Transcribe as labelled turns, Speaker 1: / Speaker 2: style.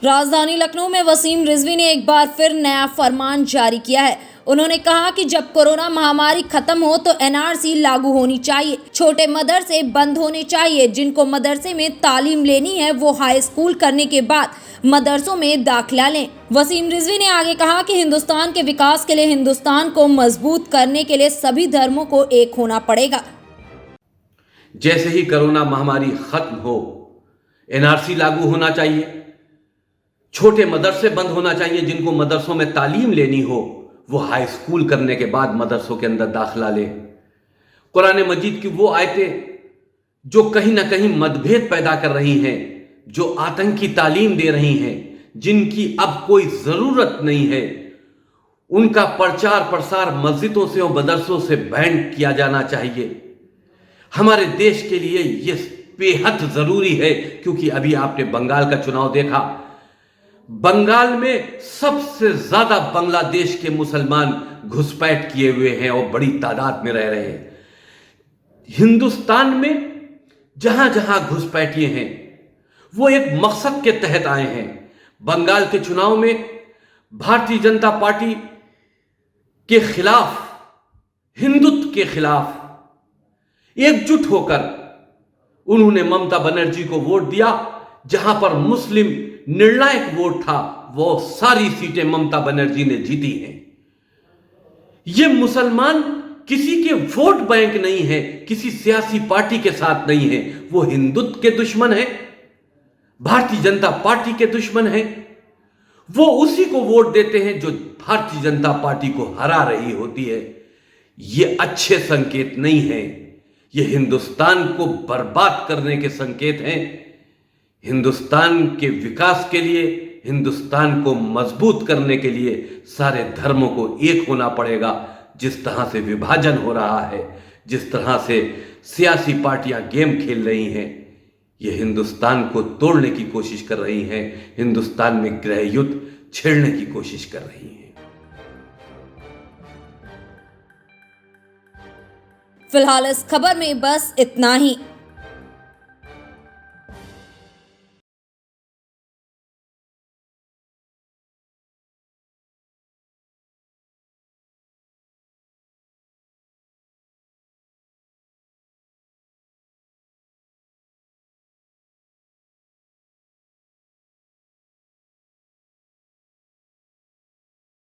Speaker 1: राजधानी लखनऊ में वसीम रिजवी ने एक बार फिर नया फरमान जारी किया है। उन्होंने कहा कि जब कोरोना महामारी खत्म हो तो एनआरसी लागू होनी चाहिए, छोटे मदरसे बंद होने चाहिए, जिनको मदरसे में तालीम लेनी है वो हाई स्कूल करने के बाद मदरसों में दाखिला लें। वसीम रिजवी ने आगे कहा कि हिंदुस्तान के विकास के लिए, हिंदुस्तान को मजबूत करने के लिए सभी धर्मों को एक होना पड़ेगा।
Speaker 2: जैसे ही कोरोना महामारी खत्म हो, एनआरसी लागू होना चाहिए, छोटे मदरसे बंद होना चाहिए, जिनको मदरसों में तालीम लेनी हो वो हाई स्कूल करने के बाद मदरसों के अंदर दाखिला ले। कुरान मजीद की वो आयतें जो कहीं ना कहीं मतभेद पैदा कर रही हैं, जो आतंकी तालीम दे रही हैं, जिनकी अब कोई जरूरत नहीं है, उनका प्रचार प्रसार मस्जिदों से और मदरसों से बैन किया जाना चाहिए। हमारे देश के लिए यह बेहद जरूरी है, क्योंकि अभी आपने बंगाल का चुनाव देखा। बंगाल में सबसे ज्यादा बांग्लादेश के मुसलमान घुसपैठ किए हुए हैं और बड़ी तादाद में रह रहे हैं। हिंदुस्तान में जहां जहां घुसपैठिए हैं वो एक मकसद के तहत आए हैं। बंगाल के चुनाव में भारतीय जनता पार्टी के खिलाफ, हिंदुत्व के खिलाफ एकजुट होकर उन्होंने ममता बनर्जी को वोट दिया। जहां पर मुस्लिम निर्णायक वोट था, वो सारी सीटें ममता बनर्जी ने जीती हैं। ये मुसलमान किसी के वोट बैंक नहीं है, किसी सियासी पार्टी के साथ नहीं है, वो हिंदुत्व के दुश्मन है, भारतीय जनता पार्टी के दुश्मन है। वो उसी को वोट देते हैं जो भारतीय जनता पार्टी को हरा रही होती है। ये अच्छे संकेत नहीं है, ये हिंदुस्तान को बर्बाद करने के संकेत हैं। हिंदुस्तान के विकास के लिए, हिंदुस्तान को मजबूत करने के लिए सारे धर्मों को एक होना पड़ेगा। जिस तरह से विभाजन हो रहा है, जिस तरह से सियासी पार्टियां गेम खेल रही हैं, ये हिंदुस्तान को तोड़ने की कोशिश कर रही हैं, हिंदुस्तान में गृह युद्ध छेड़ने की कोशिश कर रही हैं।
Speaker 1: फिलहाल इस खबर में बस इतना ही।